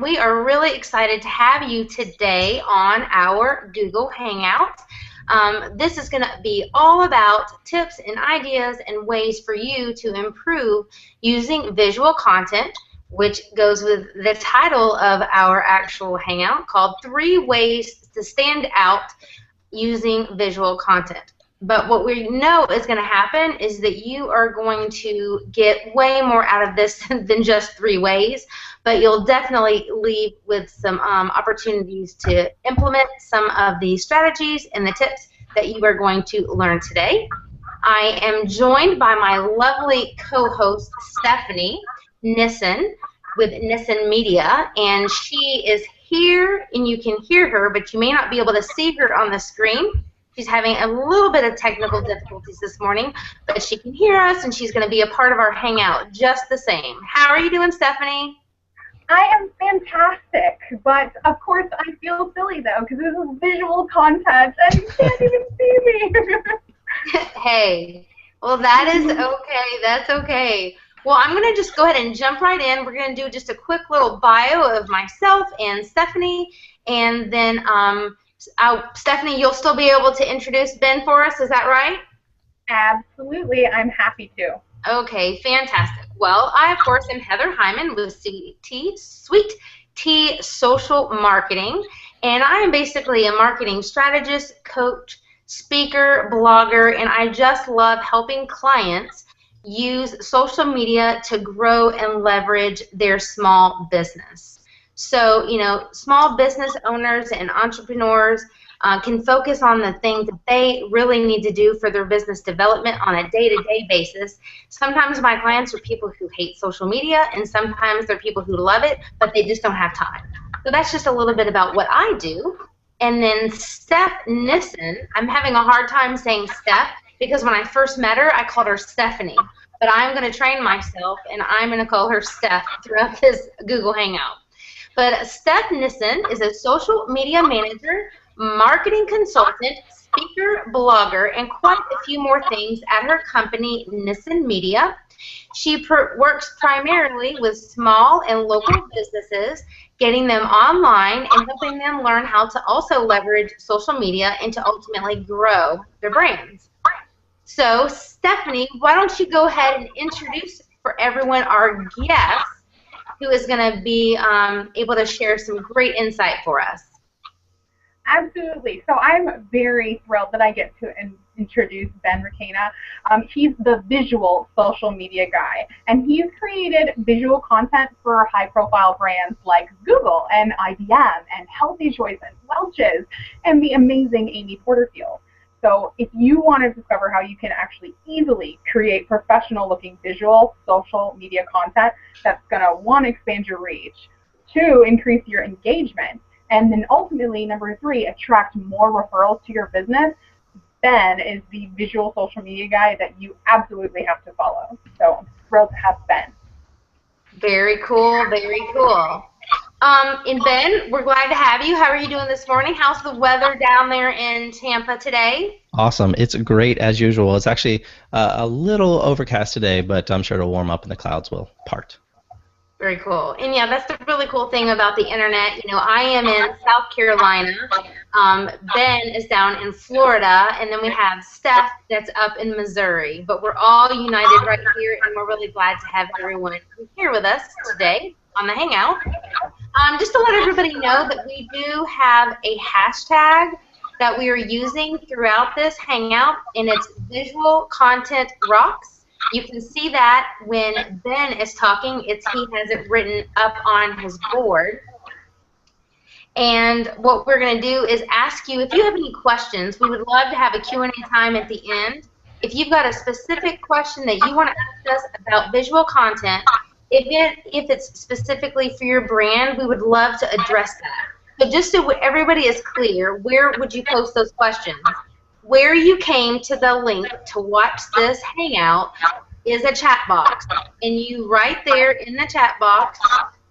We are really excited to have you today on our Google Hangout. This is going to be all about tips and ideas and ways for you to improve using visual content, which goes with the title of our actual Hangout called 3 Ways to Stand Out Using Visual Content. But what we know is going to happen is that you are going to get way more out of this than just 3 ways, but you'll definitely leave with some opportunities to implement some of the strategies and the tips that you are going to learn today. I am joined by my lovely co-host, Stephanie Nissen with Nissen Media, and she is here, and you can hear her, but you may not be able to see her on the screen. She's having a little bit of technical difficulties this morning, but she can hear us, and she's going to be a part of our Hangout just the same. How are you doing, Stephanie? I am fantastic, but of course I feel silly though because this is visual content and you can't even see me. Hey, well that is okay. That's okay. Well, I'm going to just go ahead and jump right in. We're going to do just a quick little bio of myself and Stephanie, and then Stephanie, you'll still be able to introduce Ben for us. Is that right? Absolutely, I'm happy to. Okay, fantastic. Well, I, of course, am Heather Heuman with Sweet Tea Social Marketing, and I am basically a marketing strategist, coach, speaker, blogger, and I just love helping clients use social media to grow and leverage their small business. So, small business owners and entrepreneurs can focus on the things that they really need to do for their business development on a day-to-day basis. Sometimes my clients are people who hate social media, and sometimes they're people who love it, but they just don't have time. So that's just a little bit about what I do. And then Steph Nissen, I'm having a hard time saying Steph because when I first met her, I called her Stephanie. But I'm going to train myself, and I'm going to call her Steph throughout this Google Hangout. But Steph Nissen is a social media manager, marketing consultant, speaker, blogger, and quite a few more things at her company, Nissen Media. She works primarily with small and local businesses, getting them online and helping them learn how to also leverage social media and to ultimately grow their brands. So, Stephanie, why don't you go ahead and introduce for everyone our guest who is going to be able to share some great insight for us. Absolutely. So I'm very thrilled that I get to introduce Ben Requena. He's the visual social media guy, and he's created visual content for high-profile brands like Google and IBM and Healthy Choice and Welch's and the amazing Amy Porterfield. So if you want to discover how you can actually easily create professional-looking visual social media content that's going to, 1, expand your reach, 2, increase your engagement, and then ultimately, number 3, attract more referrals to your business, Ben is the visual social media guy that you absolutely have to follow. So I'm thrilled to have Ben. Very cool, very cool. And Ben, we're glad to have you. How are you doing this morning? How's the weather down there in Tampa today? Awesome. It's great as usual. It's actually a little overcast today, but I'm sure it'll warm up and the clouds will part. Very cool. And yeah, that's the really cool thing about the internet. I am in South Carolina. Ben is down in Florida, and then we have Steph that's up in Missouri. But we're all united right here, and we're really glad to have everyone here with us today on the Hangout. Just to let everybody know that we do have a hashtag that we are using throughout this Hangout, and it's Visual Content Rocks. You can see that when Ben is talking, he has it written up on his board. And what we're going to do is ask you, if you have any questions, we would love to have a Q&A time at the end. If you've got a specific question that you want to ask us about visual content, if it's specifically for your brand, we would love to address that. So just so everybody is clear, where would you post those questions? Where you came to the link to watch this Hangout is a chat box. And you right there in the chat box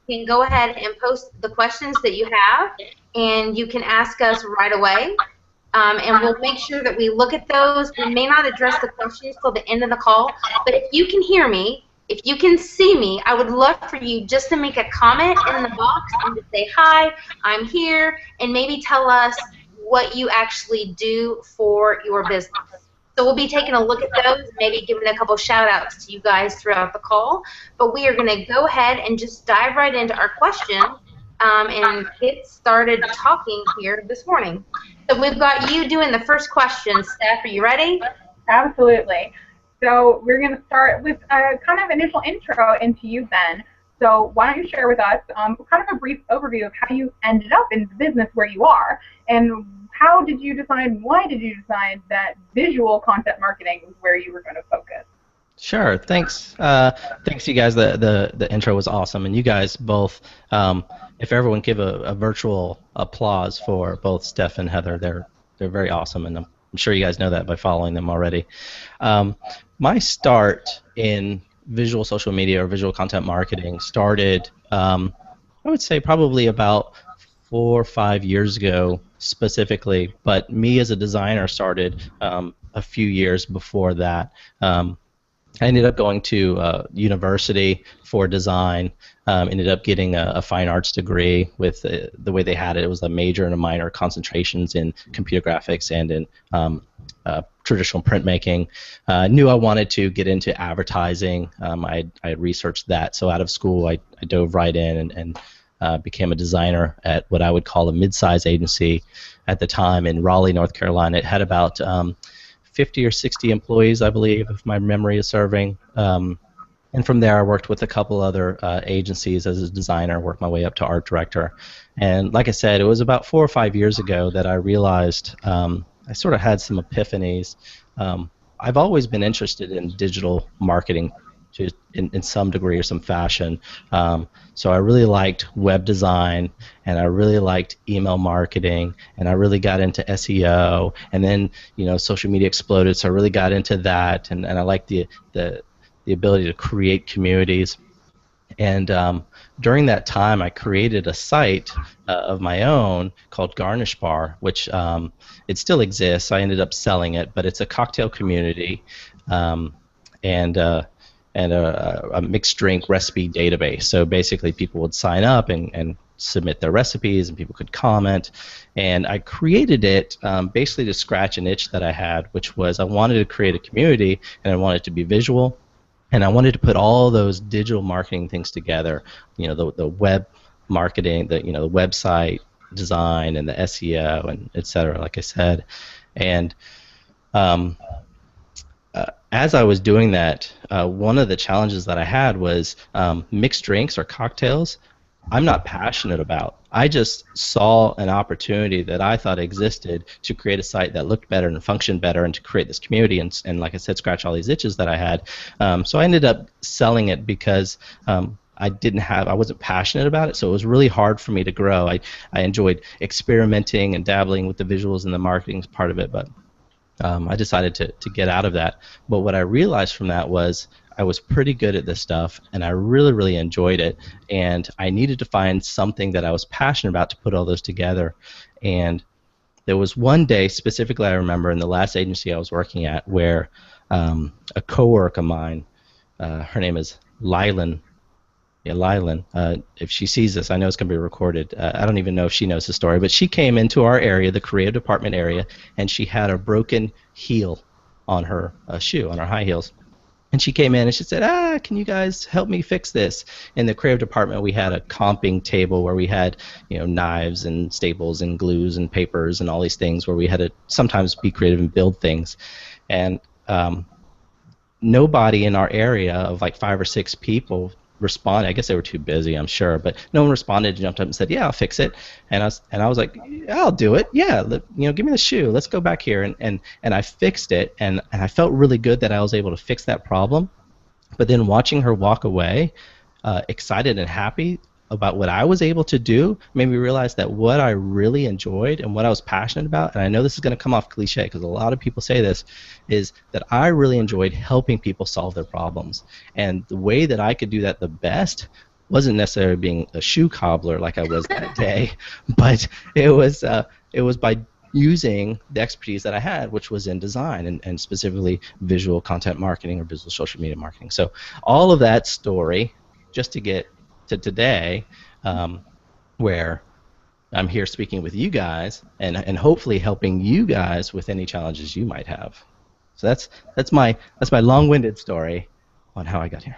can go ahead and post the questions that you have, and you can ask us right away. And we'll make sure that we look at those. We may not address the questions till the end of the call, but if you can hear me, If you can see me, I would love for you just to make a comment in the box and to say, hi, I'm here, and maybe tell us what you actually do for your business. So we'll be taking a look at those, maybe giving a couple shout outs to you guys throughout the call. But we are going to go ahead and just dive right into our questions and get started talking here this morning. So we've got you doing the first question. Steph, are you ready? Absolutely. So we're going to start with a kind of initial intro into you, Ben. So why don't you share with us kind of a brief overview of how you ended up in the business where you are, and how did you decide, why did you decide that visual content marketing was where you were going to focus? Sure. Thanks. Thanks, you guys. The intro was awesome, and you guys both. If everyone give a virtual applause for both Steph and Heather, they're very awesome, and I'm sure you guys know that by following them already. My start in visual social media or visual content marketing started, I would say, probably about 4 or 5 years ago specifically, but me as a designer started a few years before that. I ended up going to university for design, ended up getting a fine arts degree with the way they had it. It was a major and a minor concentrations in computer graphics and in traditional printmaking. Knew I wanted to get into advertising. I had researched that, so out of school I dove right in and became a designer at what I would call a mid-size agency at the time in Raleigh, North Carolina. It had about 50 or 60 employees, I believe, if my memory is serving. And from there, I worked with a couple other agencies as a designer, worked my way up to art director. And like I said, it was about 4 or 5 years ago that I realized I sort of had some epiphanies. I've always been interested in digital marketing in some degree or some fashion. So I really liked web design, and I really liked email marketing, and I really got into SEO, and then social media exploded, so I really got into that, and I liked the ability to create communities. And during that time, I created a site of my own called Garnish Bar, which it still exists. I ended up selling it, but it's a cocktail community, and a mixed drink recipe database. So basically people would sign up and submit their recipes, and people could comment. And I created it basically to scratch an itch that I had, which was I wanted to create a community, and I wanted it to be visual, and I wanted to put all those digital marketing things together, the web marketing, the website design, and the SEO, and et cetera, like I said. And as I was doing that, one of the challenges that I had was mixed drinks or cocktails. I'm not passionate about. I just saw an opportunity that I thought existed to create a site that looked better and functioned better, and to create this community and like I said, scratch all these itches that I had. So I ended up selling it because I wasn't passionate about it, so it was really hard for me to grow. I enjoyed experimenting and dabbling with the visuals and the marketing part of it, but I decided to get out of that. But what I realized from that was I was pretty good at this stuff, and I really, really enjoyed it, and I needed to find something that I was passionate about to put all those together. And there was one day specifically I remember in the last agency I was working at where a coworker of mine, her name is Lylan. Yeah, Lylan. If she sees this, I know it's going to be recorded. I don't even know if she knows the story, but she came into our area, the creative department area, and she had a broken heel on her shoe, on her high heels. And she came in and she said, can you guys help me fix this? In the creative department, we had a comping table where we had, knives and staples and glues and papers and all these things where we had to sometimes be creative and build things. And nobody in our area of like 5 or 6 people responded. I guess they were too busy, I'm sure, but no one responded. Jumped up and said, "Yeah, I'll fix it." And I was like, "I'll do it. Yeah, give me the shoe. Let's go back here." And I fixed it, and I felt really good that I was able to fix that problem. But then watching her walk away, excited and happy about what I was able to do, made me realize that what I really enjoyed and what I was passionate about, and I know this is going to come off cliche because a lot of people say this, is that I really enjoyed helping people solve their problems. And the way that I could do that the best wasn't necessarily being a shoe cobbler like I was that day, but it was by using the expertise that I had, which was in design and specifically visual content marketing or visual social media marketing. So all of that story, just to get to today, where I'm here speaking with you guys and hopefully helping you guys with any challenges you might have. So that's my long-winded story on how I got here.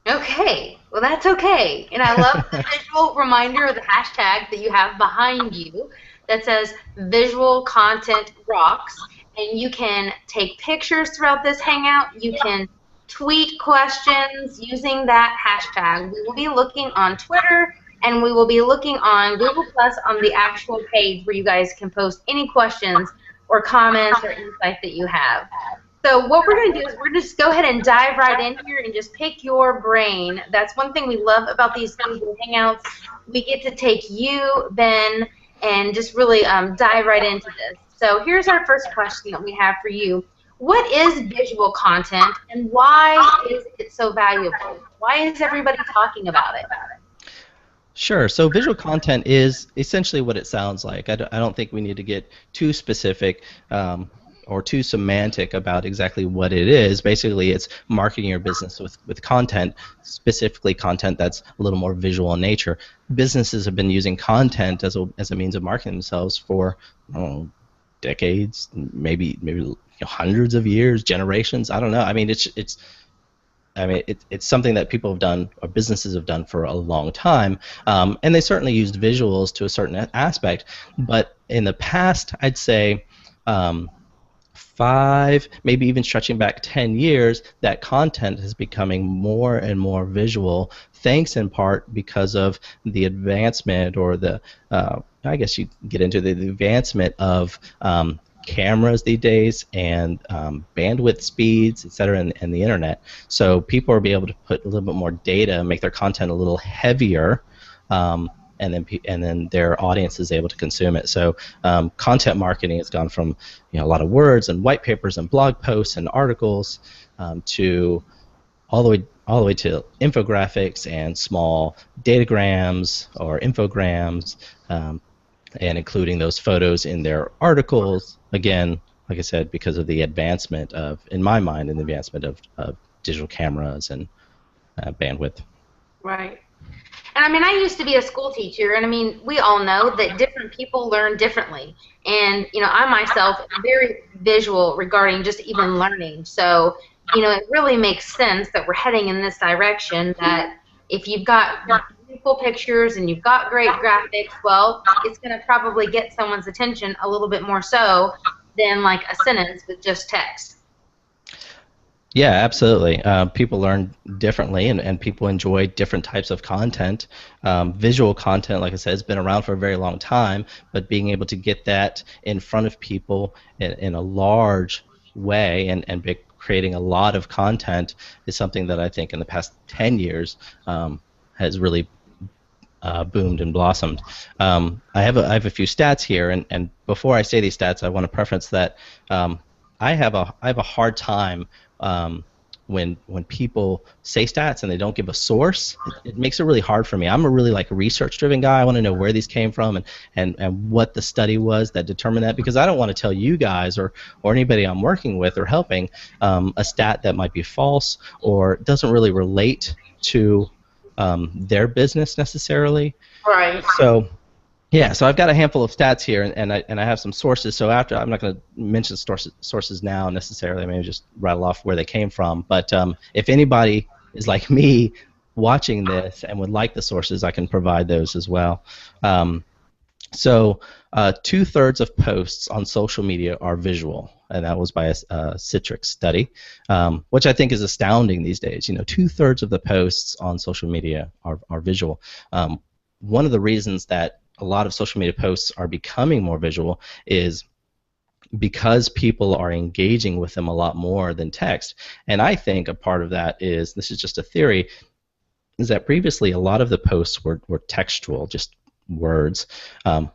Okay, well that's okay. And I love the visual reminder of the hashtag that you have behind you that says visual content rocks. And you can take pictures throughout this hangout. You can tweet questions using that hashtag. We will be looking on Twitter and we will be looking on Google Plus on the actual page where you guys can post any questions or comments or insight that you have. So what we're going to do is we're just go ahead and dive right in here and just pick your brain. That's one thing we love about these Google Hangouts. We get to take you, Ben, and just really dive right into this. So here's our first question that we have for you. What is visual content and why is it so valuable? Why is everybody talking about it? Sure. So visual content is essentially what it sounds like. I don't think we need to get too specific or too semantic about exactly what it is. Basically, it's marketing your business with content, specifically content that's a little more visual in nature. Businesses have been using content as a means of marketing themselves for decades, maybe hundreds of years, generations. I don't know. I mean, it's something that people have done or businesses have done for a long time, and they certainly used visuals to a certain aspect. But in the past, I'd say 5, maybe even stretching back 10 years, that content is becoming more and more visual, thanks in part because of the advancement or the, I guess you get into the advancement of cameras these days and bandwidth speeds, et cetera, and the internet. So people are able to put a little bit more data, make their content a little heavier, and then their audience is able to consume it. So content marketing has gone from a lot of words and white papers and blog posts and articles to all the way to infographics and small datagrams or infograms, and including those photos in their articles. Again, like I said, because of the advancement of, in my mind, the advancement of digital cameras and bandwidth. Right. And I mean, I used to be a school teacher, and I mean, we all know that different people learn differently. And, I myself am very visual regarding just even learning. So, it really makes sense that we're heading in this direction, that if you've got beautiful pictures and you've got great graphics, well, it's going to probably get someone's attention a little bit more so than like a sentence with just text. Yeah, absolutely. People learn differently, and people enjoy different types of content. Visual content, like I said, has been around for a very long time, but being able to get that in front of people in a large way and creating a lot of content is something that I think in the past 10 years has really boomed and blossomed. I have a few stats here, and before I say these stats, I want to preference that I have a hard time when people say stats and they don't give a source. It makes it really hard for me. I'm a really research-driven guy. I want to know where these came from and what the study was that determined that, because I don't want to tell you guys or anybody I'm working with or helping a stat that might be false or doesn't really relate to their business necessarily. Right. So I've got a handful of stats here, and I have some sources. So I'm not going to mention sources now necessarily. Maybe just rattle off where they came from. But if anybody is like me watching this and would like the sources, I can provide those as well. So 2/3 of posts on social media are visual, and that was by a Citrix study, which I think is astounding these days. 2/3 of the posts on social media are visual. One of the reasons that a lot of social media posts are becoming more visual is because people are engaging with them a lot more than text. And I think a part of that is, this is just a theory, is that previously a lot of the posts were textual, just words,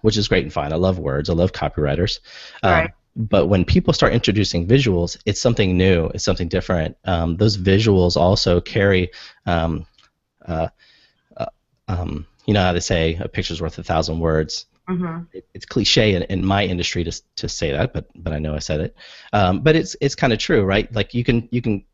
which is great and fine. I love words. I love copywriters. Right. But when people start introducing visuals, it's something new. It's something different. Those visuals also carry you know how they say a picture's worth 1,000 words. It's cliche in my industry to say that, but I know I said it. But it's kind of true, right? Like you can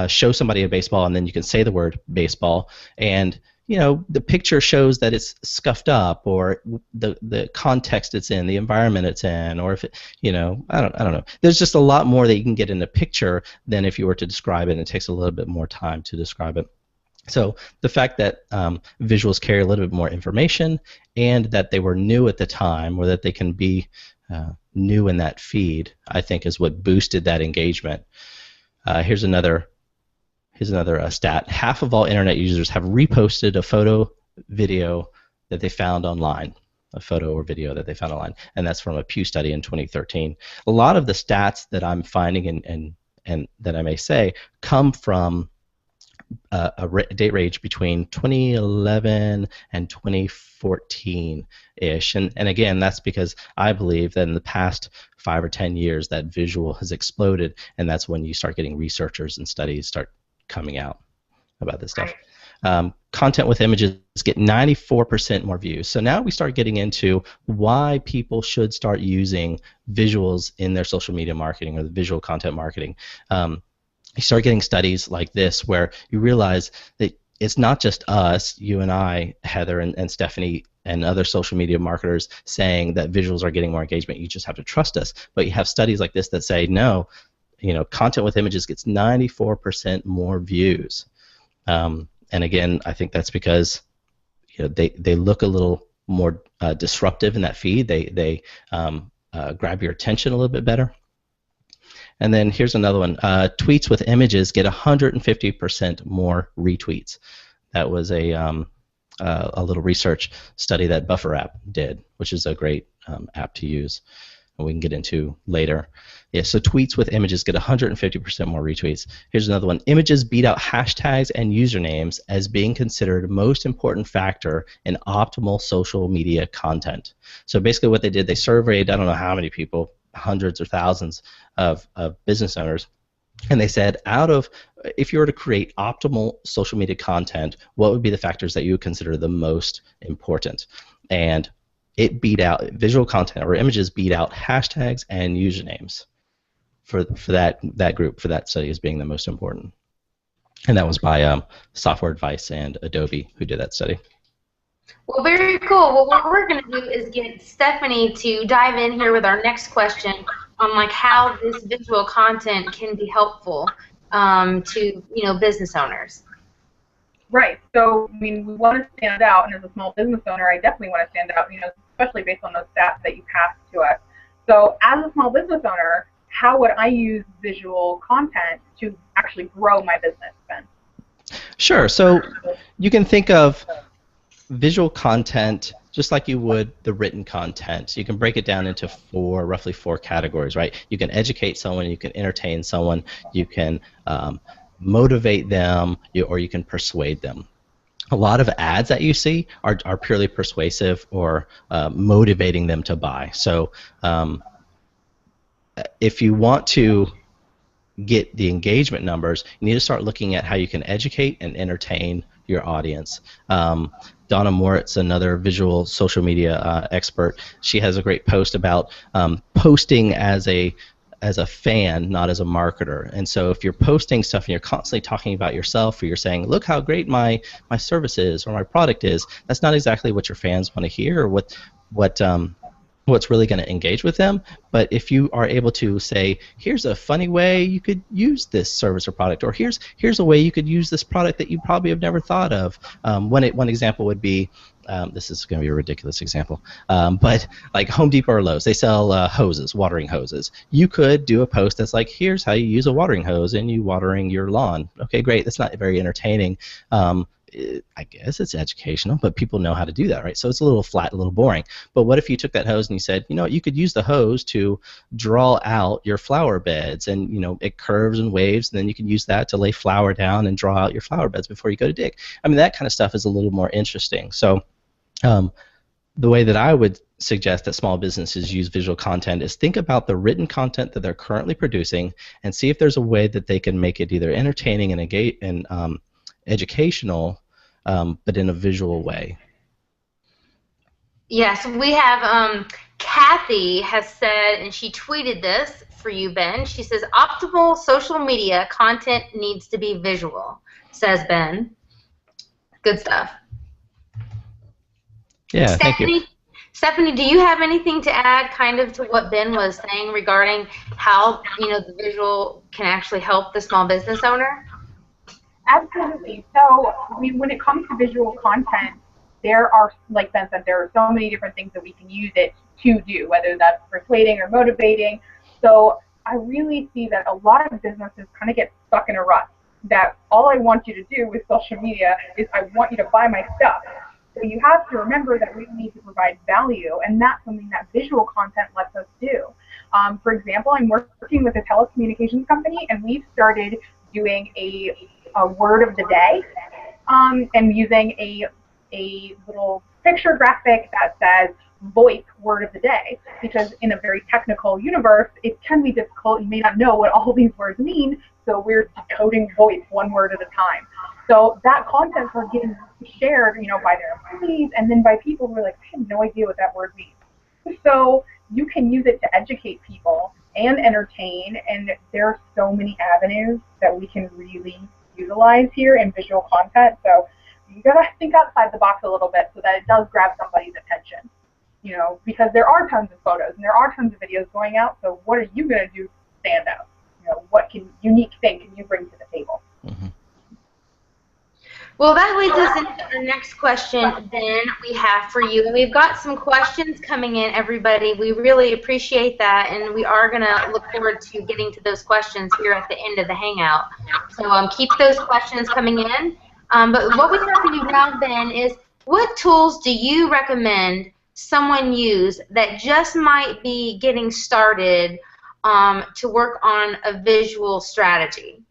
show somebody a baseball, and then you can say the word baseball, and the picture shows that it's scuffed up, or the context it's in, the environment it's in, or if it, I don't know. There's just a lot more that you can get in a picture than if you were to describe it, and it takes a little bit more time to describe it. So the fact that visuals carry a little bit more information, and that they were new at the time, or that they can be new in that feed, I think is what boosted that engagement. Here's another stat. Half of all internet users have reposted a photo, video that they found online, a photo or video that they found online, and that's from a Pew study in 2013. A lot of the stats that I'm finding and that I may say come from a date range between 2011 and 2014-ish. And again, that's because I believe that in the past 5 or 10 years that visual has exploded, and that's when you start getting researchers and studies start coming out about this stuff. Content with images get 94% more views. So now we start getting into why people should start using visuals in their social media marketing or the visual content marketing. You start getting studies like this where you realize that it's not just us, you and I, Heather and Stephanie, and other social media marketers saying that visuals are getting more engagement. You just have to trust us. But you have studies like this that say, no, content with images gets 94% more views. And again, I think that's because they look a little more disruptive in that feed. They grab your attention a little bit better. And then here's another one. Tweets with images get 150% more retweets. That was a little research study that Buffer app did, which is a great app to use, and we can get into later. Yeah, so tweets with images get 150% more retweets. Here's another one. Images beat out hashtags and usernames as being considered most important factor in optimal social media content. So basically what they did, they surveyed, I don't know how many people, hundreds or thousands of business owners, and they said, if you were to create optimal social media content, what would be the factors that you would consider the most important? And it beat out, visual content or images beat out hashtags and usernames for that group, for that study as being the most important. And that was by Software Advice and Adobe who did that study. Well, very cool. Well, what we're going to do is get Stephanie to dive in here with our next question on how this visual content can be helpful to business owners. Right. So, we want to stand out, and as a small business owner, I definitely want to stand out, especially based on those stats that you passed to us. So, as a small business owner, how would I use visual content to actually grow my business, Ben? Sure. So, you can think of visual content just like you would the written content. You can break it down into roughly four categories, right? You can educate someone, you can entertain someone, you can motivate them, or you can persuade them. A lot of ads that you see are purely persuasive or motivating them to buy. So if you want to get the engagement numbers, you need to start looking at how you can educate and entertain your audience. Donna Moritz, another visual social media expert, she has a great post about posting as a fan, not as a marketer. And so if you're posting stuff and you're constantly talking about yourself, or you're saying, look how great my service is or my product is, that's not exactly what your fans want to hear, or what's really going to engage with them. But if you are able to say, here's a funny way you could use this service or product, or here's a way you could use this product that you probably have never thought of. One example would be, this is going to be a ridiculous example, but like Home Depot or Lowe's, they sell hoses, watering hoses. You could do a post that's like, here's how you use a watering hose and you watering your lawn. Okay, great. That's not very entertaining. I guess it's educational, but people know how to do that, right? So it's a little flat, a little boring. But what if you took that hose and you said, you could use the hose to draw out your flower beds, and it curves and waves, and then you can use that to lay flour down and draw out your flower beds before you go to dig. That kind of stuff is a little more interesting. So the way that I would suggest that small businesses use visual content is think about the written content that they're currently producing and see if there's a way that they can make it either entertaining and educational, but in a visual way. Yes, we have Kathy has said, and she tweeted this for you, Ben. She says, optimal social media content needs to be visual, says Ben. Good stuff. Yeah, thank you. Stephanie, do you have anything to add kind of to what Ben was saying regarding how, the visual can actually help the small business owner? Absolutely. So, I mean, when it comes to visual content, there are, like Ben said, there are so many different things that we can use it to do, whether that's persuading or motivating. So, I really see that a lot of businesses kind of get stuck in a rut. That all I want you to do with social media is I want you to buy my stuff. So you have to remember that we need to provide value, and that's something that visual content lets us do. For example, I'm working with a telecommunications company, and we've started doing a word of the day, and using a little picture graphic that says VoIP word of the day, because in a very technical universe, it can be difficult. You may not know what all these words mean, so we're decoding VoIP one word at a time. So that content are getting shared, by their employees and then by people who are like, I have no idea what that word means. So you can use it to educate people and entertain, and there are so many avenues that we can really utilize here in visual content. So you gotta think outside the box a little bit so that it does grab somebody's attention. Because there are tons of photos and there are tons of videos going out. So what are you gonna do to stand out? What unique thing can you bring to the table? Mm-hmm. Well, that leads us into our next question, Ben, we have for you. And we've got some questions coming in, everybody. We really appreciate that, and we are going to look forward to getting to those questions here at the end of the Hangout. So keep those questions coming in. But what we have for you now, Ben, is what tools do you recommend someone use that just might be getting started to work on a visual strategy?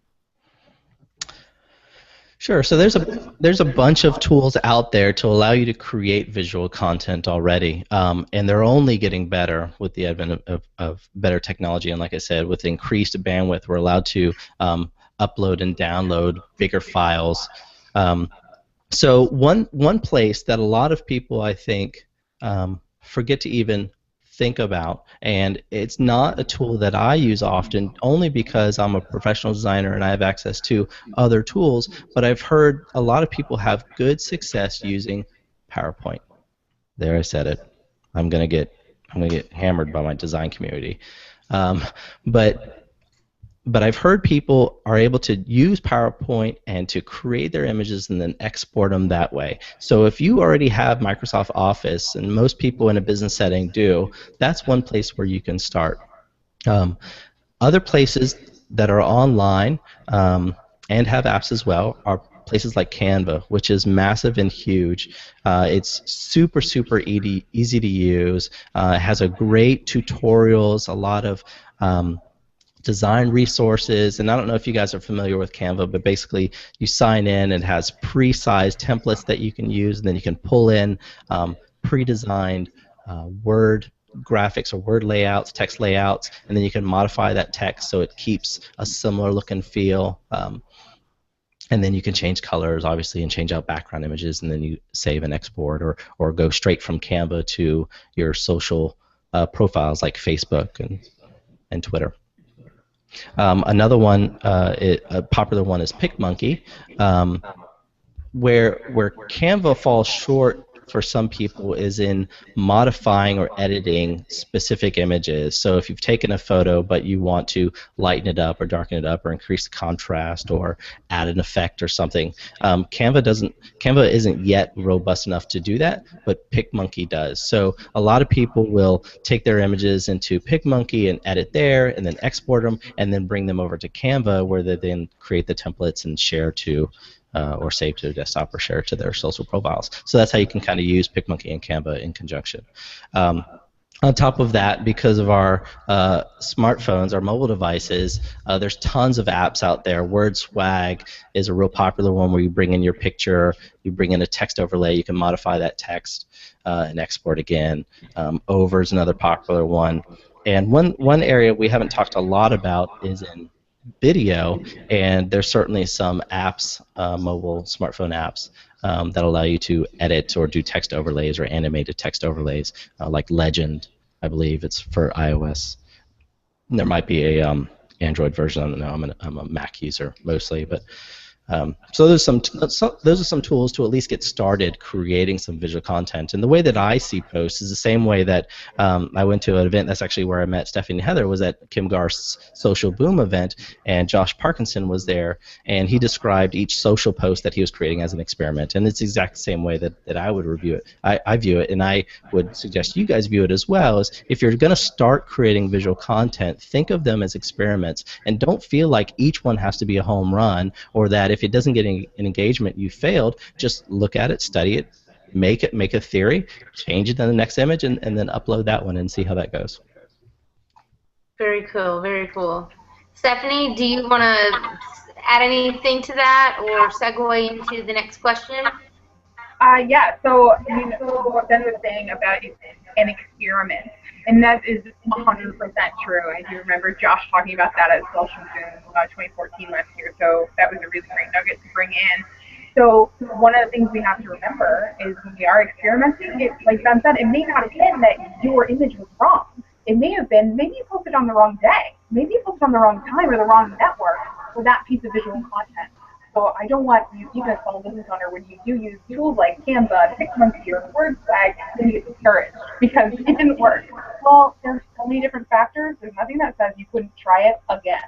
Sure. So there's a bunch of tools out there to allow you to create visual content already, and they're only getting better with the advent of better technology. And like I said, with increased bandwidth, we're allowed to upload and download bigger files. So one place that a lot of people, I think, forget to even think about, and it's not a tool that I use often, only because I'm a professional designer and I have access to other tools, but I've heard a lot of people have good success using PowerPoint. There, I said it. I'm gonna get hammered by my design community, but I've heard people are able to use PowerPoint and to create their images and then export them that way. So if you already have Microsoft Office, and most people in a business setting do, that's one place where you can start. Other places that are online and have apps as well are places like Canva, which is massive and huge. It's super easy to use. It has a great tutorials, a lot of design resources, and I don't know if you guys are familiar with Canva, but basically you sign in and it has pre-sized templates that you can use, and then you can pull in pre-designed Word graphics or Word layouts, text layouts, and then you can modify that text so it keeps a similar look and feel. And then you can change colors, obviously, and change out background images, and then you save and export, or go straight from Canva to your social profiles like Facebook and Twitter. Another one, a popular one, is PicMonkey, where Canva falls short for some people is in modifying or editing specific images. So if you've taken a photo but you want to lighten it up or darken it up or increase the contrast or add an effect or something, Canva isn't yet robust enough to do that, but PicMonkey does. So a lot of people will take their images into PicMonkey and edit there and then export them and then bring them over to Canva, where they then create the templates and share to or save to their desktop or share to their social profiles. So that's how you can kind of use PicMonkey and Canva in conjunction. On top of that, because of our smartphones, our mobile devices, there's tons of apps out there. WordSwag is a real popular one where you bring in your picture, you bring in a text overlay, you can modify that text and export again. Over is another popular one. And one area we haven't talked a lot about is in video, and there's certainly some apps, mobile smartphone apps, that allow you to edit or do text overlays or animated text overlays, like Legend, I believe it's for iOS. There might be a Android version. I don't know. I'm a Mac user mostly, but so those are some tools to at least get started creating some visual content. And the way that I see posts is the same way that I went to an event. That's actually where I met Stephanie and Heather, was at Kim Garst's Social Boom event, and Josh Parkinson was there, and he described each social post that he was creating as an experiment. And it's the exact same way that I would review it. I view it, and I would suggest you guys view it as well. Is if you're going to start creating visual content, think of them as experiments, and don't feel like each one has to be a home run, or that if it doesn't get an engagement, you failed. Just look at it, study it, make a theory, change it in the next image, and then upload that one and see how that goes. Very cool, very cool. Stephanie, do you want to add anything to that or segue into the next question? Yeah, so what Ben was saying about an experiment, and that is 100% true. I do remember Josh talking about that at Social Boom 2014 last year, so that was a really great nugget to bring in. So one of the things we have to remember is when we are experimenting, like Ben said, it may not have been that your image was wrong. It may have been, maybe you posted on the wrong day, maybe you posted on the wrong time or the wrong network for that piece of visual content. So I don't want you, even as a small business owner, when you do use tools like Canva, Pixmonkey, or WordSwag, then you get discouraged because it didn't work. Well, there's so many different factors. There's nothing that says you couldn't try it again.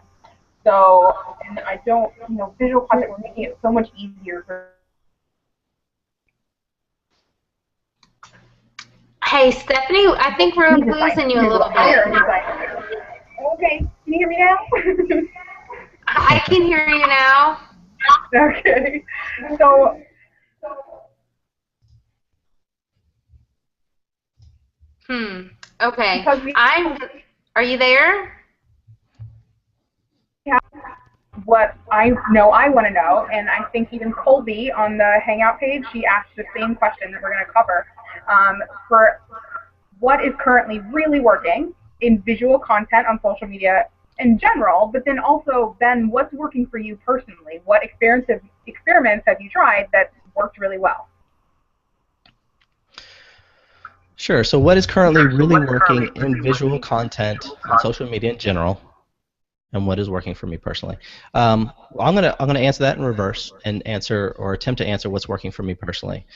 So, and I don't, visual content, we're making it so much easier for. Hey, Stephanie, I think we're losing you a little bit. Okay, can you hear me now? I can hear you now. Okay, so. Okay. Are you there? Yeah. What I want to know, and I think even Colby on the Hangout page, she asked the same question that we're going to cover. For what is currently really working in visual content on social media in general, but then also, Ben, what's working for you personally? What experiments have you tried that worked really well? Sure. So what is currently really working in visual content on social media in general, and what is working for me personally? I'm gonna answer that in reverse and attempt to answer what's working for me personally.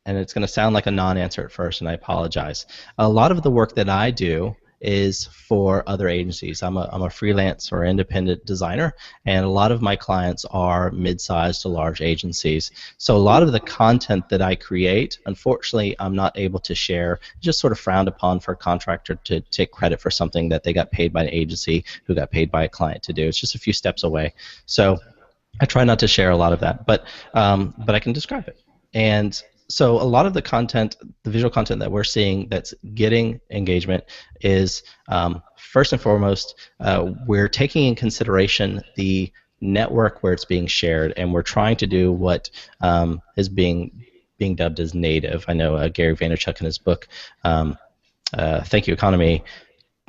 And it's going to sound like a non-answer at first, and I apologize. A lot of the work that I do is for other agencies. I'm a freelance or independent designer, and a lot of my clients are mid-sized to large agencies. So a lot of the content that I create, unfortunately, I'm not able to share. It's just sort of frowned upon for a contractor to take credit for something that they got paid by an agency who got paid by a client to do. It's just a few steps away. So I try not to share a lot of that, but I can describe it. And so a lot of the content, the visual content that we're seeing that's getting engagement is, first and foremost, we're taking in consideration the network where it's being shared, and we're trying to do what is being dubbed as native. I know Gary Vaynerchuk in his book, Thank You Economy,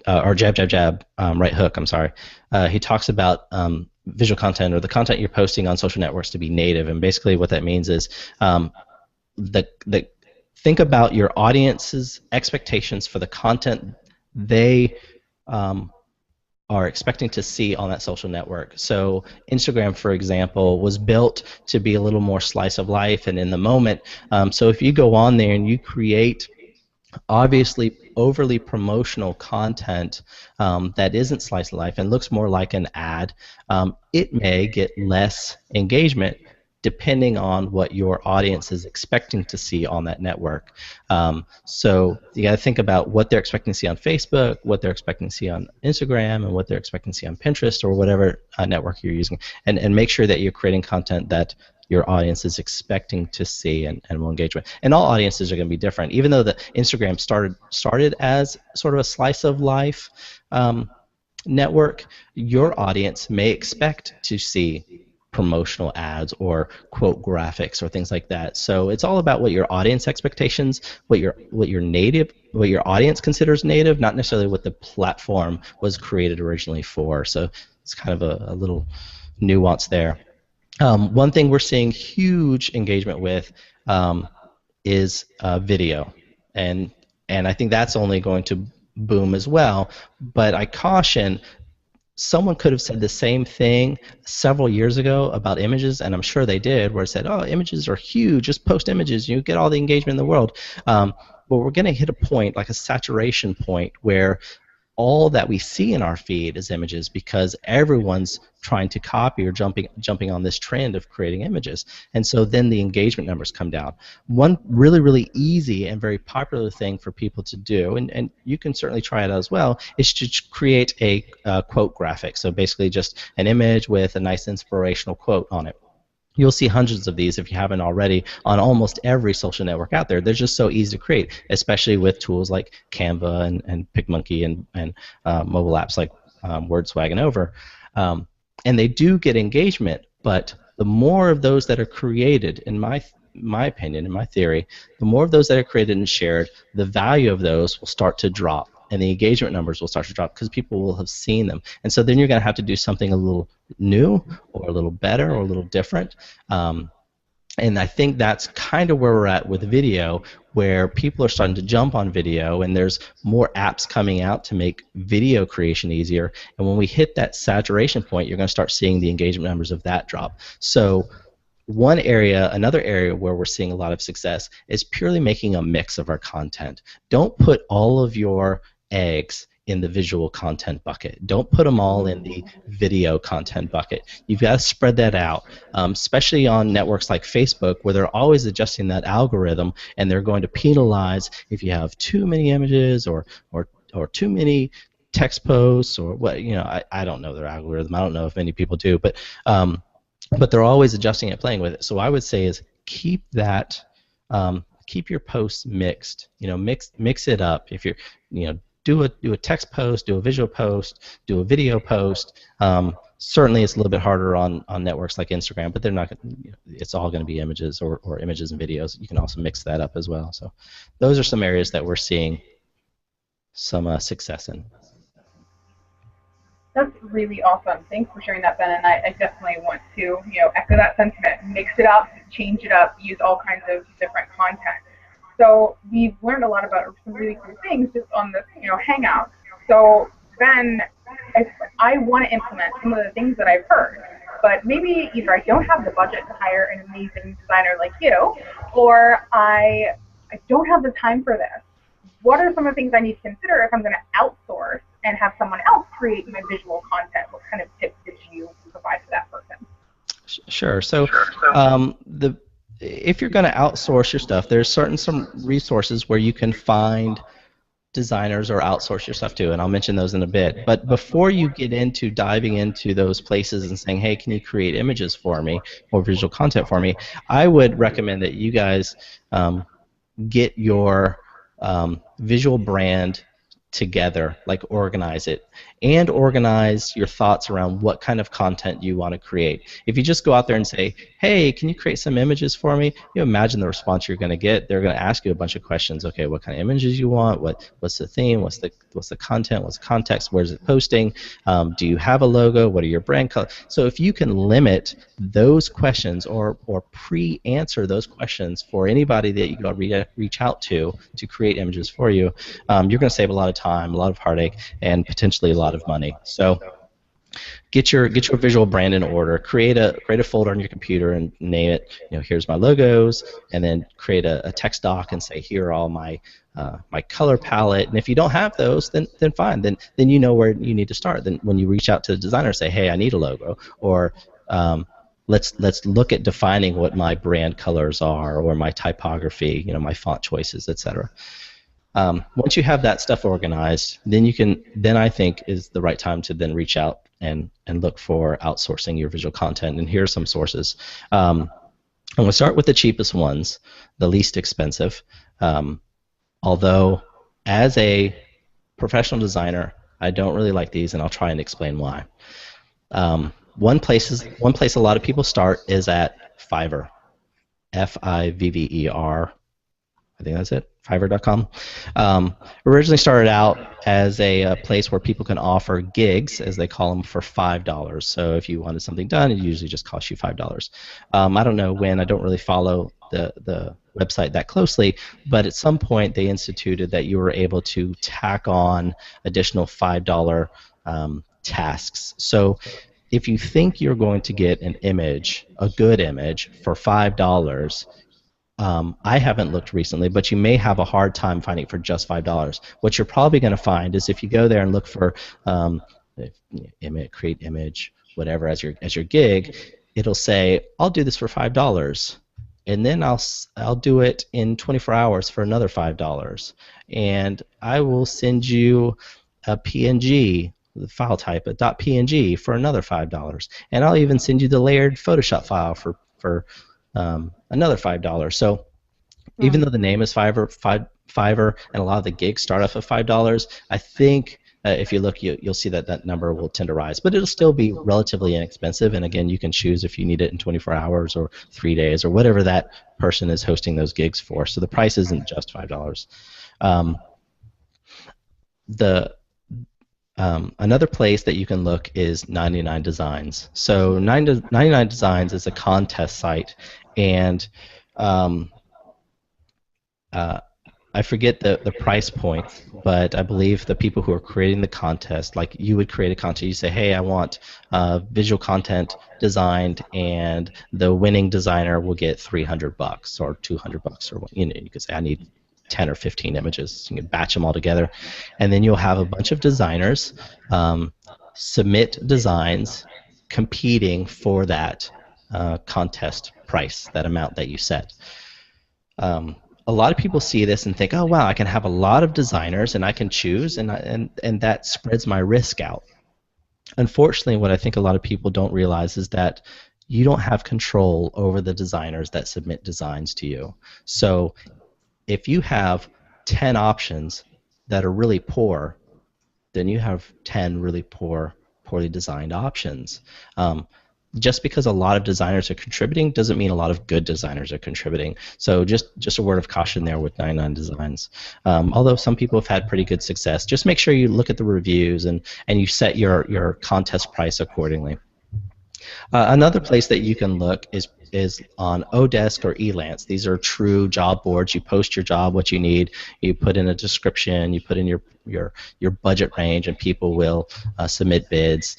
or Jab, Jab, Jab, Right Hook, I'm sorry, he talks about visual content, or the content you're posting on social networks, to be native. And basically what that means is think about your audience's expectations for the content they are expecting to see on that social network. So Instagram, for example, was built to be a little more slice of life and in the moment. So if you go on there and you create obviously overly promotional content that isn't slice of life and looks more like an ad, it may get less engagement depending on what your audience is expecting to see on that network. So you got to think about what they're expecting to see on Facebook, what they're expecting to see on Instagram, and what they're expecting to see on Pinterest or whatever network you're using, and make sure that you're creating content that your audience is expecting to see and will engage with. And all audiences are going to be different. Even though the Instagram started as sort of a slice of life network, your audience may expect to see promotional ads or quote graphics or things like that. So it's all about what your audience expectations, what your audience considers native, not necessarily what the platform was created originally for. So it's kind of a little nuance there. One thing we're seeing huge engagement with is video, and I think that's only going to boom as well. But I caution, someone could have said the same thing several years ago about images, and I'm sure they did, where it said, "Oh, images are huge. Just post images. You get all the engagement in the world." But we're going to hit a point, like a saturation point, where all that we see in our feed is images because everyone's trying to copy or jumping on this trend of creating images. And so then the engagement numbers come down. One really, really easy and very popular thing for people to do, and you can certainly try it out as well, is to create a quote graphic. So basically just an image with a nice inspirational quote on it. You'll see hundreds of these if you haven't already on almost every social network out there. They're just so easy to create, especially with tools like Canva and PicMonkey and mobile apps like WordSwag and Over. And they do get engagement, but the more of those that are created, in my opinion, in my theory, the more of those that are created and shared, the value of those will start to drop, and the engagement numbers will start to drop because people will have seen them. And so then you're going to have to do something a little new or a little better or a little different. And I think that's kind of where we're at with video, where people are starting to jump on video, and there's more apps coming out to make video creation easier. And when we hit that saturation point, you're going to start seeing the engagement numbers of that drop. So another area where we're seeing a lot of success is purely making a mix of our content. Don't put all of your eggs in the visual content bucket. Don't put them all in the video content bucket. You've got to spread that out, especially on networks like Facebook, where they're always adjusting that algorithm, and they're going to penalize if you have too many images or too many text posts or what. I don't know their algorithm. I don't know if many people do, but they're always adjusting it, playing with it. So I would say is keep that, keep your posts mixed. Mix it up. If you're, do a text post, do a visual post, do a video post. Certainly, it's a little bit harder on networks like Instagram, but they're not. It's all going to be images or images and videos. You can also mix that up as well. So, those are some areas that we're seeing some success in. That's really awesome. Thanks for sharing that, Ben. And I definitely want to, echo that sentiment. Mix it up, change it up, use all kinds of different content. So we've learned a lot about some really cool things just on this, Hangout. So Ben, I want to implement some of the things that I've heard, but maybe either I don't have the budget to hire an amazing designer like you, or I don't have the time for this. What are some of the things I need to consider if I'm going to outsource and have someone else create my visual content? What kind of tips did you provide to that person? Sure. So if you're going to outsource your stuff, there's some resources where you can find designers or outsource your stuff to, and I'll mention those in a bit. But before you get into diving into those places and saying, hey, can you create images for me or visual content for me, I would recommend that you guys get your visual brand together, like organize it, and organize your thoughts around what kind of content you want to create. If you just go out there and say, hey, can you create some images for me, imagine the response you're going to get. They're going to ask you a bunch of questions. Okay, what kind of images you want, what's the theme, what's the content, what's the context, where's it posting, do you have a logo, what are your brand colors? So if you can limit those questions or pre-answer those questions for anybody that you go reach out to create images for you, you're going to save a lot of time, a lot of heartache, and potentially a lot of money. So get your visual brand in order. Create a folder on your computer and name it. Here's my logos, and then create a text doc and say, here are all my color palette. And if you don't have those, then fine. Then you know where you need to start. Then when you reach out to the designer, say, hey, I need a logo, or let's look at defining what my brand colors are, or my typography, my font choices, etc. Once you have that stuff organized, then I think is the right time to then reach out and look for outsourcing your visual content. And here are some sources. I'm going to start with the cheapest ones, the least expensive. Although, as a professional designer, I don't really like these, and I'll try and explain why. One place a lot of people start is at Fiverr, Fiverr. I think that's it, Fiverr.com. Originally started out as a place where people can offer gigs, as they call them, for $5. So if you wanted something done, it usually just costs you $5. I don't know when. I don't really follow the website that closely, but at some point they instituted that you were able to tack on additional $5 tasks. So if you think you're going to get an image, a good image, for $5, I haven't looked recently, but you may have a hard time finding it for just $5. What you're probably going to find is if you go there and look for create image, whatever, as your gig, it'll say, I'll do this for $5, and then I'll do it in 24 hours for another $5, and I will send you a PNG, the file type, a .png, for another $5, and I'll even send you the layered Photoshop file for another $5. So even though the name is Fiverr, and a lot of the gigs start off at $5, I think if you look, you'll see that that number will tend to rise, but it'll still be relatively inexpensive. And again, you can choose if you need it in 24 hours or 3 days or whatever that person is hosting those gigs for. So the price isn't just $5. Another place that you can look is 99 Designs. So 99 Designs is a contest site, and I forget the price point, but I believe the people who are creating the contest, like you would create a contest, you say, hey, I want visual content designed, and the winning designer will get $300 or $200, or you could say I need 10 or 15 images. You can batch them all together, and then you'll have a bunch of designers submit designs competing for that contest price, that amount that you set. A lot of people see this and think, oh wow, I can have a lot of designers and I can choose, and that spreads my risk out. Unfortunately, what I think a lot of people don't realize is that you don't have control over the designers that submit designs to you. So if you have 10 options that are really poor, then you have 10 really poorly designed options. Just because a lot of designers are contributing doesn't mean a lot of good designers are contributing. So just a word of caution there with 99 Designs. Although some people have had pretty good success, just make sure you look at the reviews and you set your contest price accordingly. Another place that you can look is on Odesk or Elance. These are true job boards. You post your job, what you need, you put in a description, you put in your budget range, and people will submit bids.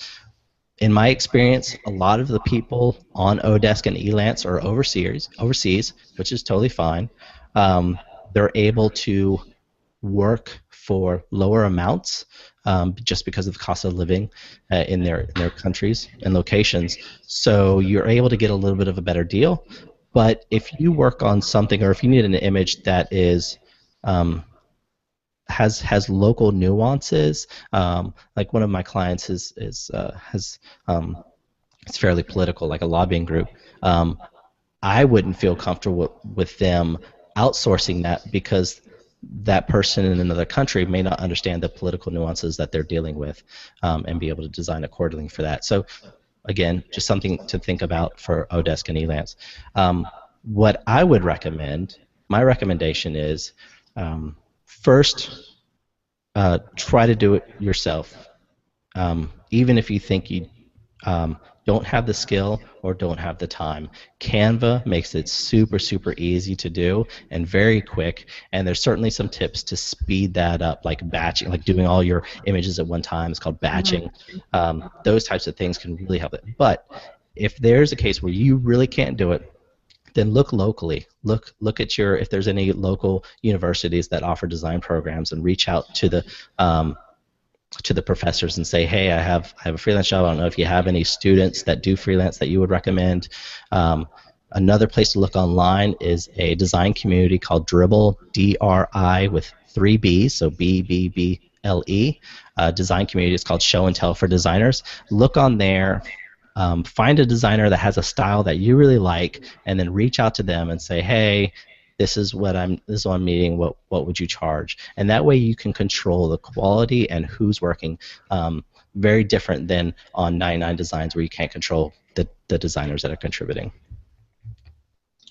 In my experience, a lot of the people on Odesk and Elance are overseas, which is totally fine. They're able to work for lower amounts just because of the cost of living in their countries and locations. So you're able to get a little bit of a better deal. But if you work on something, or if you need an image that is has local nuances, like one of my clients has it's fairly political, like a lobbying group. I wouldn't feel comfortable with them outsourcing that, because that person in another country may not understand the political nuances that they're dealing with, and be able to design accordingly for that. So again, just something to think about for Odesk and Elance. What I would recommend, my recommendation is, first, try to do it yourself. Even if you think you don't have the skill or don't have the time, Canva makes it super, super easy to do and very quick, and there's certainly some tips to speed that up, like batching, like doing all your images at one time. It's called batching. Those types of things can really help it. But if there's a case where you really can't do it, then look locally. Look at if there's any local universities that offer design programs, and reach out to the professors and say, hey, I have a freelance job. I don't know if you have any students that do freelance that you would recommend. Another place to look online is a design community called Dribble, D-R-I with 3 B's, so B-B-B-L-E. Design community is called Show and Tell for Designers. Look on there. Find a designer that has a style that you really like, and then reach out to them and say, hey, this is what I'm meeting. What would you charge? And that way you can control the quality and who's working. Very different than on 99 Designs, where you can't control the designers that are contributing.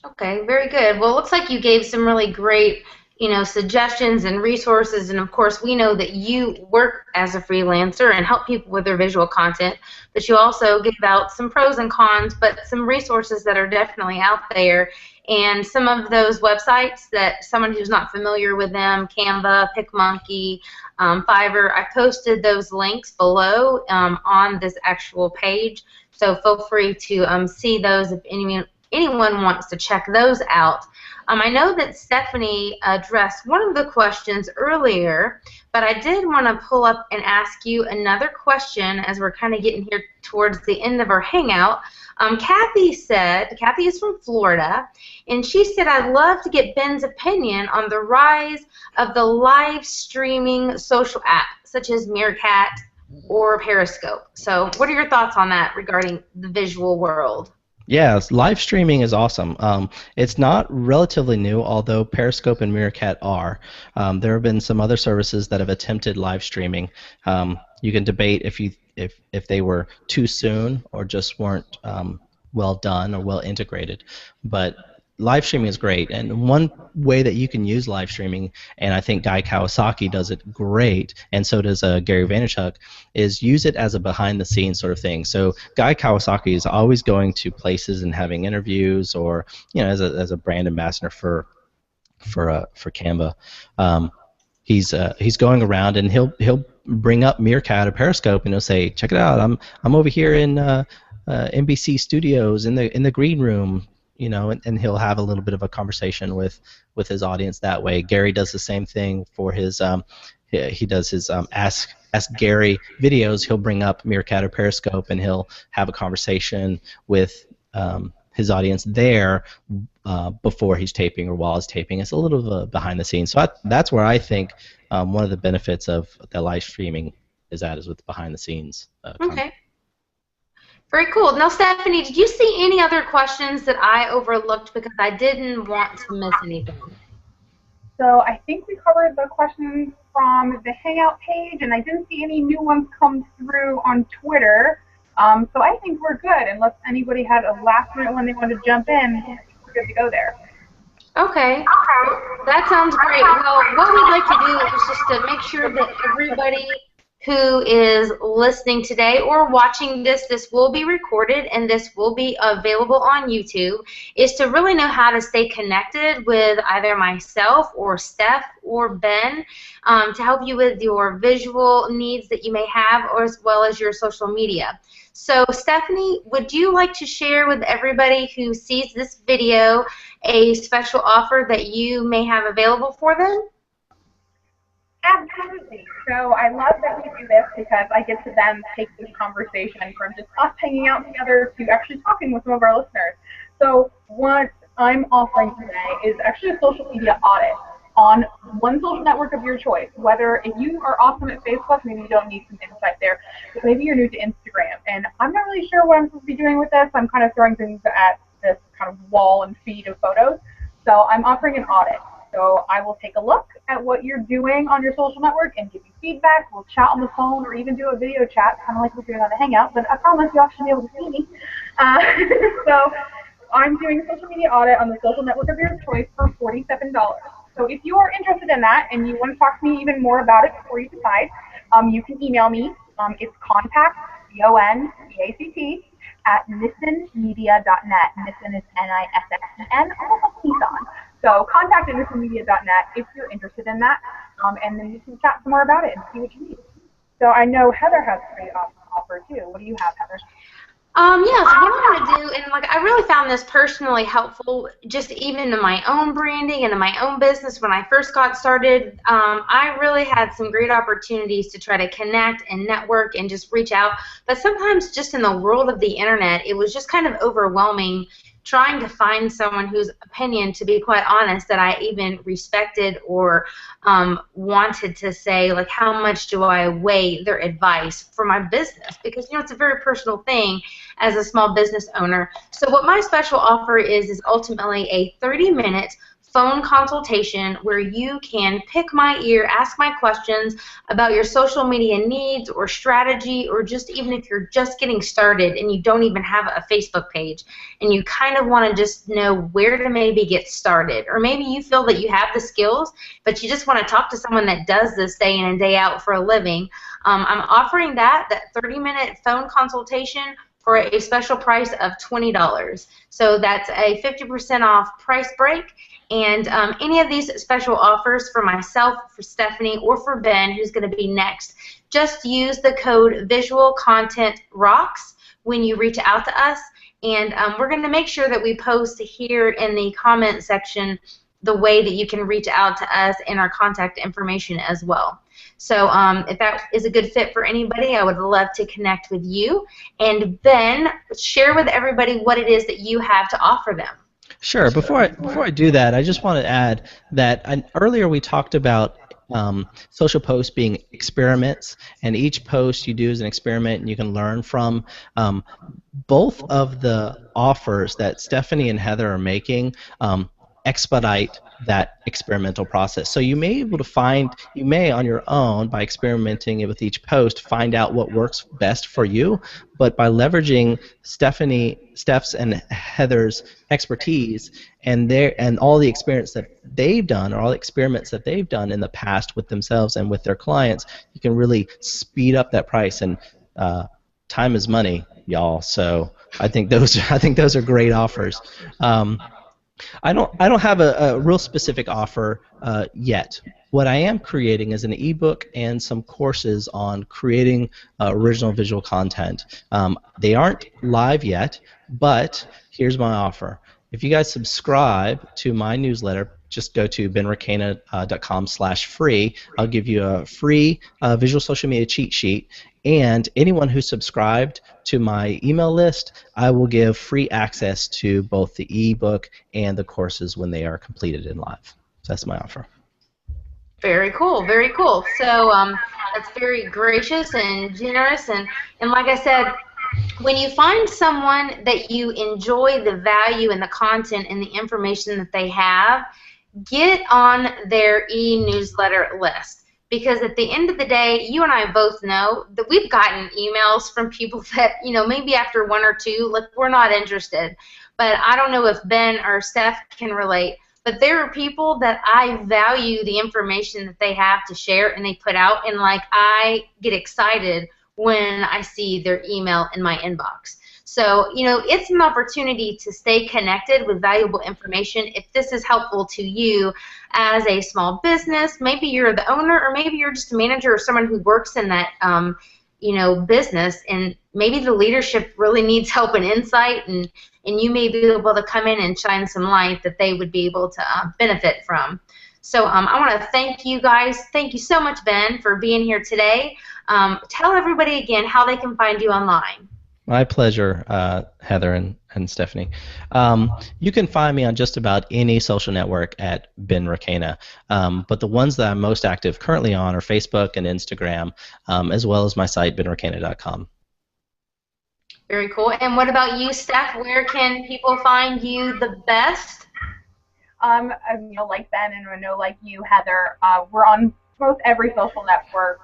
Okay, very good. Well, it looks like you gave some really great suggestions and resources. And of course, we know that you work as a freelancer and help people with their visual content, but you also give out some pros and cons, but some resources that are definitely out there. And some of those websites that someone who's not familiar with them, Canva, PicMonkey, Fiverr, I posted those links below on this actual page. So feel free to see those if anyone wants to check those out. I know that Stephanie addressed one of the questions earlier, but I did want to pull up and ask you another question as we're kind of getting here towards the end of our hangout. Kathy is from Florida, and she said, I'd love to get Ben's opinion on the rise of the live streaming social app, such as Meerkat or Periscope. So what are your thoughts on that regarding the visual world? Yes, live streaming is awesome. It's not relatively new, although Periscope and Meerkat are. There have been some other services that have attempted live streaming. You can debate if they were too soon or just weren't well done or well integrated. But live streaming is great, and one way that you can use live streaming, and I think Guy Kawasaki does it great, and so does Gary Vaynerchuk, is use it as a behind-the-scenes sort of thing. So Guy Kawasaki is always going to places and having interviews, or as a brand ambassador for Canva. He's going around and he'll bring up Meerkat or Periscope and he'll say, check it out, I'm over here in NBC Studios in the green room. And he'll have a little bit of a conversation with his audience that way. Gary does the same thing for his he does his Ask Gary videos. He'll bring up Meerkat or Periscope and he'll have a conversation with his audience there before he's taping or while he's taping. It's a little behind the scenes. So that's where I think one of the benefits of the live streaming is with behind the scenes. Okay. Very cool. Now, Stephanie, did you see any other questions that I overlooked because I didn't want to miss anything? So I think we covered the questions from the Hangout page, and I didn't see any new ones come through on Twitter. So I think we're good, unless anybody had a last minute one they wanted to jump in. We're good to go there. Okay. That sounds great. Well, what we'd like to do is just to make sure that everybody who is listening today or watching this will be recorded and this will be available on YouTube, is to really know how to stay connected with either myself or Steph or Ben to help you with your visual needs that you may have, or as well as your social media. So Stephanie, would you like to share with everybody who sees this video a special offer that you may have available for them? Absolutely. So I love that we do this because I get to then take this conversation from just us hanging out together to actually talking with some of our listeners. So what I'm offering today is actually a social media audit on one social network of your choice. Whether if you are awesome at Facebook, maybe you don't need some insight there, but maybe you're new to Instagram. And I'm not really sure what I'm supposed to be doing with this. I'm kind of throwing things at this kind of wall and feed of photos. So I'm offering an audit. So I will take a look at what you're doing on your social network and give you feedback. We'll chat on the phone or even do a video chat, kind of like we're doing on the Hangout, but I promise you'll actually be able to see me. So I'm doing a social media audit on the social network of your choice for $47. So if you are interested in that and you want to talk to me even more about it before you decide, you can email me. It's contact, CONTACT, at nissenmedia.net. Nissen is N-I-S-S-E-N, almost like Nissan. So contact at nissenmedia.net if you're interested in that, and then you can chat some more about it and see what you need. So I know Heather has a great offer too. What do you have, Heather? Yeah, so what I'm going to do, and I really found this personally helpful, just even in my own branding and in my own business when I first got started. I really had some great opportunities to try to connect and network and just reach out, but sometimes just in the world of the internet, it was just kind of overwhelming trying to find someone whose opinion, to be quite honest, that I even respected or wanted to say, like, how much do I weigh their advice for my business? Because, it's a very personal thing as a small business owner. So what my special offer is ultimately a 30-minute phone consultation where you can pick my ear, ask my questions about your social media needs or strategy, or just even if you're just getting started and you don't even have a Facebook page and you kind of want to just know where to maybe get started, or maybe you feel that you have the skills but you just want to talk to someone that does this day in and day out for a living. I'm offering that 30-minute phone consultation for a special price of $20. So that's a 50% off price break. And any of these special offers for myself, for Stephanie, or for Ben, who's going to be next, just use the code VisualContentRocks when you reach out to us. And we're going to make sure that we post here in the comment section the way that you can reach out to us and our contact information as well. So if that is a good fit for anybody, I would love to connect with you. And Ben, share with everybody what it is that you have to offer them. Sure. Before I do that, I just want to add that earlier we talked about social posts being experiments, and each post you do is an experiment and you can learn from. Both of the offers that Stephanie and Heather are making expedite that experimental process. So you may on your own, by experimenting with each post, find out what works best for you, but by leveraging Steph's and Heather's expertise and all the experience that they've done, or all the experiments that they've done in the past with themselves and with their clients, you can really speed up that price. And time is money, y'all. So I think those are great offers. I don't have a real specific offer yet. What I am creating is an ebook and some courses on creating original visual content. They aren't live yet, but here's my offer. If you guys subscribe to my newsletter, just go to benrequena.com/free. I'll give you a free visual social media cheat sheet. And anyone who subscribed to my email list, I will give free access to both the ebook and the courses when they are completed and live. So that's my offer. Very cool, very cool. So that's very gracious and generous. And like I said, when you find someone that you enjoy the value and the content and the information that they have, get on their e-newsletter list. Because at the end of the day, you and I both know that we've gotten emails from people that, maybe after one or two, like, we're not interested. But I don't know if Ben or Steph can relate. But there are people that I value the information that they have to share and they put out, and like I get excited when I see their email in my inbox. So, it's an opportunity to stay connected with valuable information. If this is helpful to you as a small business, maybe you're the owner, or maybe you're just a manager or someone who works in that, business, and maybe the leadership really needs help and insight, and you may be able to come in and shine some light that they would be able to benefit from. So I want to thank you guys. Thank you so much, Ben, for being here today. Tell everybody again how they can find you online. My pleasure, Heather and Stephanie. You can find me on just about any social network at Ben Requena, but the ones that I'm most active currently on are Facebook and Instagram, as well as my site, benrequena.com. Very cool. And what about you, Steph? Where can people find you the best? Like Ben, and I know, like you, Heather, we're on most every social network.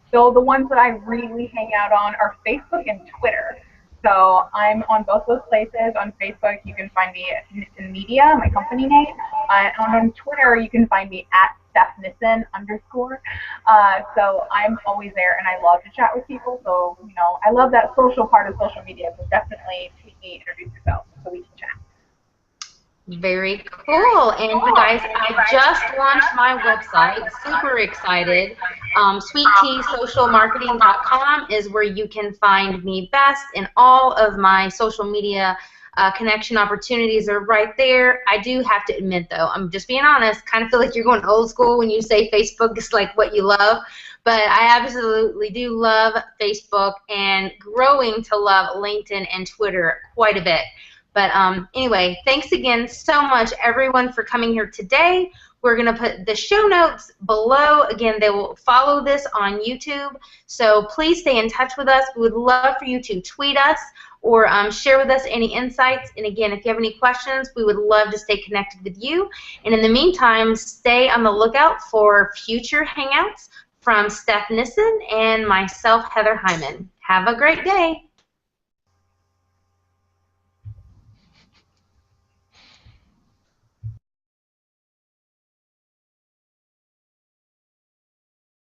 So the ones that I really hang out on are Facebook and Twitter. So I'm on both those places. On Facebook, you can find me at Nissen Media, my company name. And on Twitter, you can find me at @StephNissen_. So I'm always there, and I love to chat with people. So, I love that social part of social media. So definitely tweet me, introduce yourself, so we can chat. Very cool. And you guys, I just launched my website. Super excited. SweetTeaSocialMarketing.com is where you can find me best, and all of my social media connection opportunities are right there. I do have to admit, though, I'm just being honest, kind of feel like you're going old school when you say Facebook is like what you love. But I absolutely do love Facebook, and growing to love LinkedIn and Twitter quite a bit. But anyway, thanks again so much, everyone, for coming here today. We're going to put the show notes below. Again, they will follow this on YouTube. So please stay in touch with us. We would love for you to tweet us or share with us any insights. And again, if you have any questions, we would love to stay connected with you. And in the meantime, stay on the lookout for future Hangouts from Steph Nissen and myself, Heather Heuman. Have a great day.